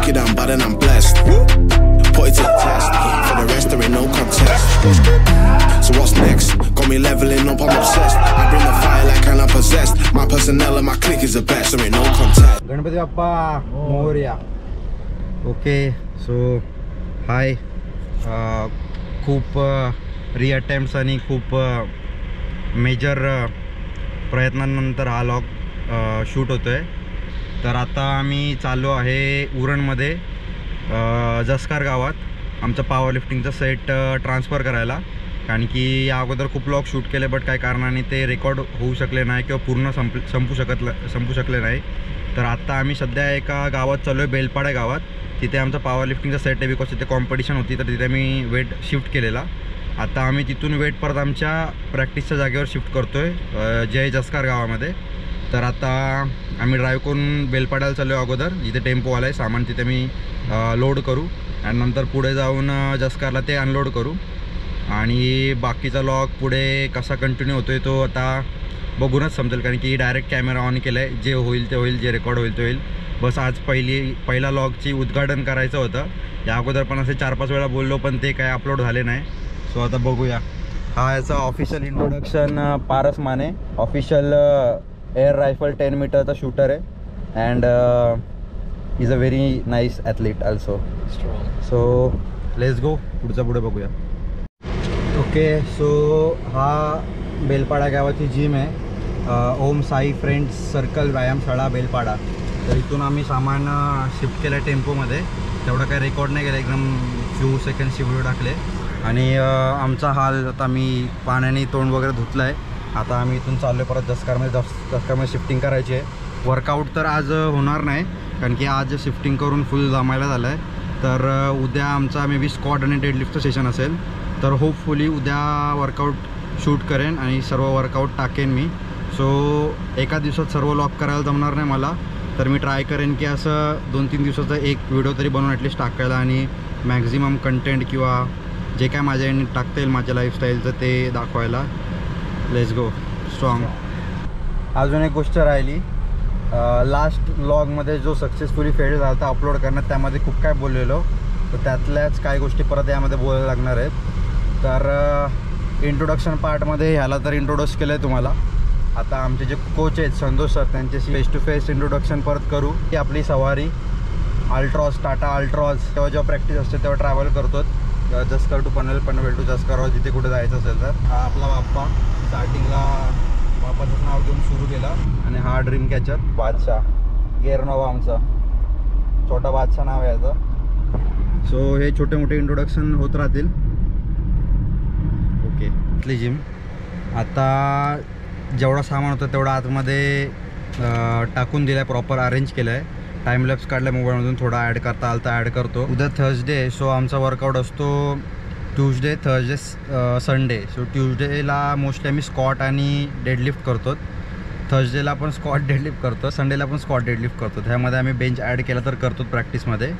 it down bad and I'm blessed. Put it to the test. For the rest there ain't no contest. So what's next? Got me leveling up, I'm obsessed. I bring the fire like I'm possessed. My personnel and my clique is the best. There ain't no contest. Ganpati Bappa Morya. Okay so hi. खूप reattempts आणि खूप major प्रयत्नांनंतर हा log shoot होतो आहे. तर आता आम्ही चाललो आहे उरणमध्ये जसकार गावात आमचं पॉवर लिफ्टिंगचं सेट ट्रान्सफर करायला. कारण की या अगोदर खूप लॉग शूट केले बट काही कारणाने ते रेकॉर्ड होऊ शकले नाही किंवा पूर्ण संपू शकले नाही. तर आता आम्ही सध्या एका गावात चाललो आहे, बेलपाडा गावात. तिथे आमचा पॉवर लिफ्टिंगचा सेट आहे बिकॉज तिथे कॉम्पिटिशन होती. तर तिथे मी वेट शिफ्ट केलेला. आता आम्ही तिथून वेट परत आमच्या प्रॅक्टिसच्या जागेवर शिफ्ट करतो आहे जय जसकार गावामध्ये. तर आता आम्ही ड्राईव्ह करून बेलपाड्याला चाललो आहे अगोदर, जिथे टेम्पोवाला आहे. सामान तिथे मी लोड करू आणि नंतर पुढे जाऊन जसकारला ते अनलोड करू. आणि बाकीचा लॉग पुढे कसा कंटिन्यू होतो आहे तो आता बघूनच समजेल. कारण की डायरेक्ट कॅमेरा ऑन केला आहे. जे होईल ते होईल, जे रेकॉर्ड होईल ते होईल. बस आज पहिला लॉगची उद्घाटन करायचं होतं. या अगोदर पण असे 4-5 वेळा बोललो पण ते काय अपलोड झाले नाही. सो आता बघूया. हा याचा official introduction. Paras Mane official air rifle 10 मीटरचा शूटर आहे. And is a very nice athlete also. So let's go. पुढे बघूया. ओके सो हा बेलपाडा गावाची जिम आहे. ओम साई फ्रेंड्स सर्कल व्यायामशाळा बेलपाडा. तर इथून आम्ही सामान शिफ्ट केलं टेम्पोमध्ये. तेवढं काही रेकॉर्ड नाही केलं, एकदम फ्यू सेकंड्सचे व्हिडिओ टाकले. आणि आमचा हाल आता मी पाण्याने तोंड वगैरे धुतलं आहे. आता आम्ही इथून चाललो आहे परत जसकारमध्ये शिफ्टिंग करायची आहे. वर्कआउट तर आज होणार नाही कारण की आज शिफ्टिंग करून फुल जमायला झालं आहे. तर उद्या आमचा मे बी स्क्वॉट आणि डेडलिफ्टचं सेशन असेल. तर होपफुली उद्या वर्कआउट शूट करेन आणि सर्व वर्कआउट टाकेन मी. सो एका दिवसात सर्व लॉक करायला जमणार नाही मला. तर मी ट्राय करेन की असं 2-3 दिवसाचा एक व्हिडिओ तरी बनवून ॲटलिस्ट टाकायला आणि मॅक्झिमम कंटेंट किंवा जे काय माझ्या यांनी टाकता येईल माझ्या लाईफस्टाईलचं ते दाखवायला. Let's go strong. अजून एक गोष्ट राहिली. लास्ट व्लॉगमध्ये जो सक्सेसफुली फेल झाला होता अपलोड करण्यात, त्यामध्ये खूप काय बोललेलो. तर त्यातल्याच काही गोष्टी परत यामध्ये बोलायला लागणार आहेत. तर इंट्रोडक्शन पार्टमध्ये ह्याला तर इंट्रोड्यूस केलं आहे तुम्हाला. आता आमचे जे कोच आहेत संतोष सर, त्यांच्याशी फेस टू फेस इंट्रोडक्शन परत करू. की आपली सवारी अल्ट्रॉज, टाटा अल्ट्रॉज, तेव्हा जेव्हा प्रॅक्टिस असते तेव्हा ट्रॅव्हल करतो जसकर टू पनवेल, पनवेल टू जसकर, जिथे कुठे जायचं असेल तर. हा आपला बाप्पा. स्टार्टिंगला बाप्पाचं नाव घेऊन सुरू केला. आणि हा ड्रीम कॅचर बादशाह. गेरनोवा आमचा छोटा बादशाह नाव आहे याचं. सो हे छोटे मोठे इंट्रोडक्शन होत राहतील. ओके. इथली जिम. आता जेवढा सामान होतं तेवढा आतमध्ये टाकून दिलं आहे, प्रॉपर अरेंज केलं आहे. टाईमलॅप्स काढला मोबाईलमधून, थोडा ॲड करता आलता ॲड करतो. उद्या थर्सडे. सो आमचा वर्कआउट असतो ट्यूजडे, थर्सडे, संडे. सो ट्यूजडेला मोस्टली आम्ही स्क्वॉट आणि डेडलिफ्ट करतो. थर्सडेला पण स्क्वॉट डेडलिफ्ट करतो. संडेला पण स्क्वॉट डेडलिफ्ट करतो. ह्यामध्ये आम्ही बेंच ॲड केला तर करतो प्रॅक्टिसमध्ये.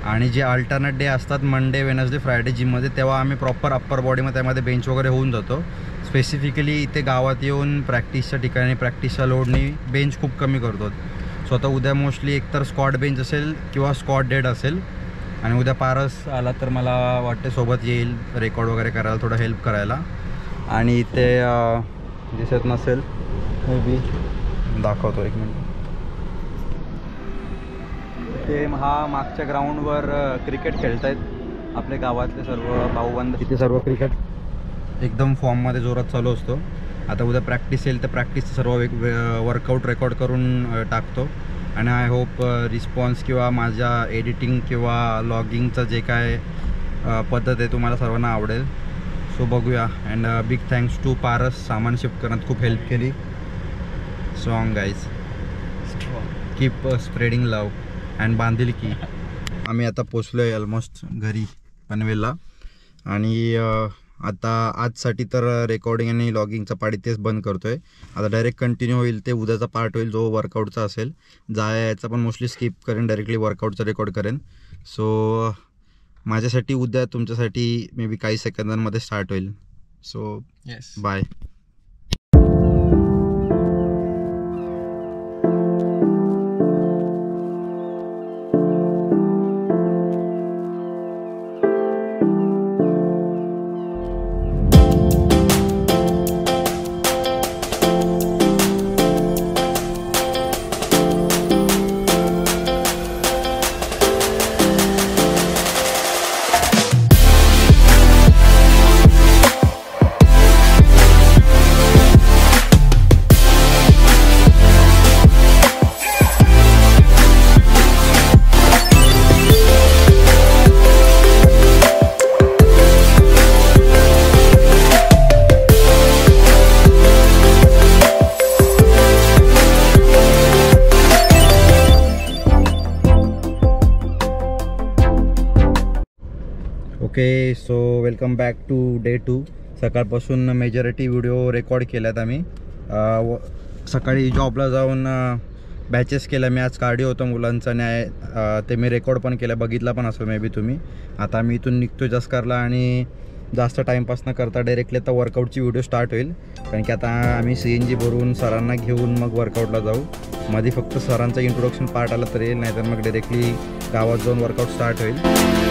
आणि जे अल्टरनेट डे असतात मंडे, वेनसडे, फ्रायडे जिममध्ये, तेव्हा आम्ही प्रॉपर अप्पर बॉडीमध्ये त्यामध्ये बेंच वगैरे होऊन जातो. स्पेसिफिकली इथे गावात येऊन प्रॅक्टिसच्या ठिकाणी प्रॅक्टिसच्या लोडनी बेंच खूप कमी करतो. सो आता उद्या मोस्टली एकतर स्क्वॉट बेंच असेल किंवा स्क्वॉट डेड असेल. आणि उद्या पारस आला तर मला वाटते सोबत येईल रेकॉर्ड वगैरे करायला, थोडं हेल्प करायला. आणि इथे दिसत नसेल मे बी, दाखवतो एक मिनिट. ते हा मागच्या ग्राउंडवर क्रिकेट खेळत आहेत आपले गावातले सर्व भाऊबंद. तिथे सर्व क्रिकेट एकदम फॉर्ममध्ये जोरात चालू असतो. आता उद्या प्रॅक्टिस येईल तर प्रॅक्टिसचं सर्व वर्कआउट रेकॉर्ड करून टाकतो. आणि आय होप रिस्पॉन्स किंवा माझ्या एडिटिंग किंवा लॉगिंगचं जे काय पद्धत आहे तुम्हाला सर्वांना आवडेल. सो बघूया. And big thanks to Paras, सामान शिफ्ट करण्यात खूप हेल्प केली. Strong guys. Keep spreading love and बांधिलकी. आम्ही आता पोचलो आहे ऑलमोस्ट घरी पनवेलला. आणि आता आजसाठी तर रेकॉर्डिंग आणि लॉगिंगचा पार्ट तेच बंद करतो आहे. आता डायरेक्ट कंटिन्यू होईल ते उद्याचा पार्ट होईल जो वर्कआउटचा असेल. जायचा पण मोस्टली स्किप करेन, डायरेक्टली वर्कआउटचा रेकॉर्ड करेन. सो माझ्यासाठी उद्या, तुमच्यासाठी मे बी काही सेकंदांमध्ये स्टार्ट होईल. So bye. Okay, so welcome back to day 2. सकाळपासून मेजॉरिटी व्हिडिओ रेकॉर्ड केल्यात आम्ही. सकाळी जॉबला जाऊन बॅचेस केल्या मी. आज कार्डिओ होतं मुलांचा न्याय, ते मी रेकॉर्ड पण केलं, बघितला पण असेल मे बी तुम्ही. आता मी इथून निघतो जसकारला आणि जास्त टाईमपास न करता डायरेक्टली आता वर्कआउटची व्हिडिओ स्टार्ट होईल. कारण की आता आम्ही CNG भरून सरांना घेऊन मग वर्कआउटला जाऊ. मध्ये फक्त सरांचा इंट्रोडक्शन पार्ट आला तर येईल, नाहीतर मग डायरेक्टली गावात जाऊन वर्कआउट स्टार्ट होईल.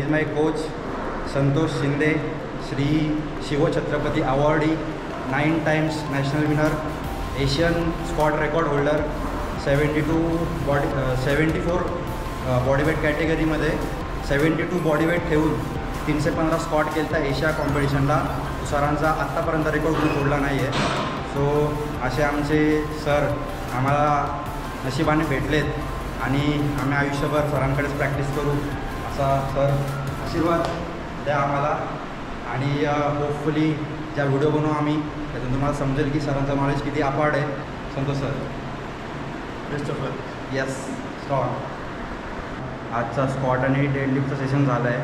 Is my coach Santosh Shinde, Shri Shivchhatrapati awardee, 9 times national winner, Asian squat record holder, 74 bodyweight कॅटेगरीमध्ये 72 बॉडीवेट ठेवून 315 स्क्वॉट केलं तर एशिया कॉम्पिटिशनला. सरांचा आत्तापर्यंत रेकॉर्ड कोणी तोडला नाही आहे. सो असे आमचे सर आम्हाला नशिबाने भेटलेत आणि आम्ही आयुष्यभर सरांकडेच प्रॅक्टिस करू असा सर आशीर्वाद द्या आम्हाला. आणि होपफुली ज्या व्हिडिओ बनवू आम्ही त्यातून तुम्हाला समजेल की सरांचं नॉलेज किती अपार्ट आहे. Santosh sir, best of luck. Yes, स्टॉट. आजचा स्क्वॉट आणि डेडलिफ्टचं सेशन झालं आहे.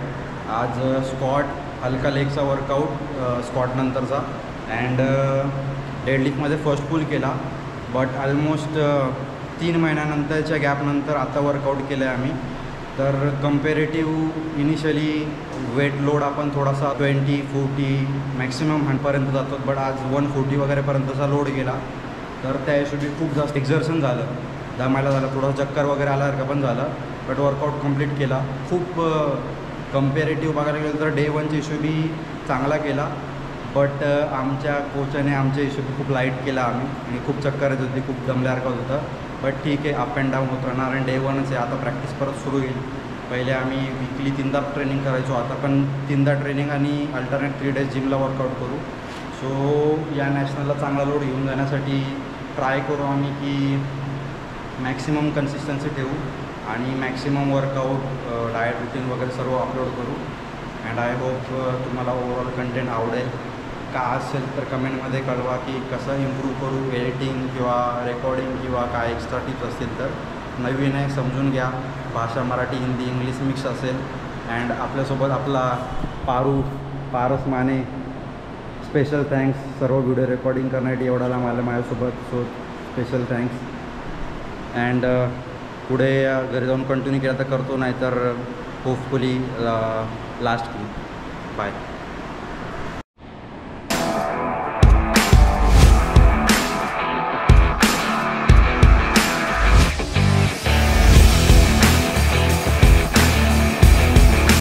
आज स्क्वॉट हलका लेगचा वर्कआउट स्क्वॉट नंतरचा, अँड डेडलिफ्टमध्ये फर्स्ट पुल केला. बट ऑलमोस्ट 3 महिन्यानंतरच्या गॅपनंतर आता वर्कआउट केलं आहे आम्ही. तर कम्पेरेटिव्ह इनिशियली वेट लोड आपण थोडासा 20-40 मॅक्सिमम 100पर्यंत जातो, बट आज 140 वगैरेपर्यंतचा लोड गेला. तर त्या हिशोबी खूप जास्त एक्झर्शन झालं, दमायला झालं, थोडं चक्कर वगैरे आल्यासारखं पण झालं. बट वर्कआउट कंप्लीट केला. खूप कम्पेरेटिव्ह बघायला गेलं तर डे 1च्या हिशोबी चांगला केला, बट आमच्या कोचाने आमच्या हिशोबी खूप लाईट केला आम्ही, आणि खूप चक्कर येत होती, खूप दमल्यासारखं होतं. बट ठीक आहे, अप अँड डाऊन होत राहणार, आणि डे 1च आहे. आता प्रॅक्टिस परत सुरू होईल. पहिले आम्ही वीकली 3दा ट्रेनिंग करायचो, आता पण 3दा ट्रेनिंग आणि अल्टरनेट 3 days जिमला वर्कआउट करू. सो या नॅशनलला चांगला लोड घेऊन जाण्यासाठी ट्राय करू आम्ही की मॅक्सिमम कन्सिस्टन्सी ठेवू आणि मॅक्सिमम वर्कआउट, डाएट रुटीन वगैरे सर्व अपलोड करू. अँड आय होप तुम्हाला ओव्हरऑल कंटेंट आवडेल. का असेल तर कमेंटमध्ये कळवा की कसं इम्प्रूव्ह करू, एडिटिंग किंवा रेकॉर्डिंग किंवा काय एक्स्ट्रा टिप्स असतील तर. नवीन आहे, समजून घ्या. भाषा मराठी, हिंदी, इंग्लिश मिक्स असेल. अँड आपल्यासोबत आपला पारस माने, स्पेशल थँक्स सर्व व्हिडिओ रेकॉर्डिंग करण्यासाठी एवढाला माझ्यासोबत. So special thanks. अँड पुढे घरी जाऊन कंटिन्यू केला तर करतो, नाहीतर होपफुली लास्ट. बाय.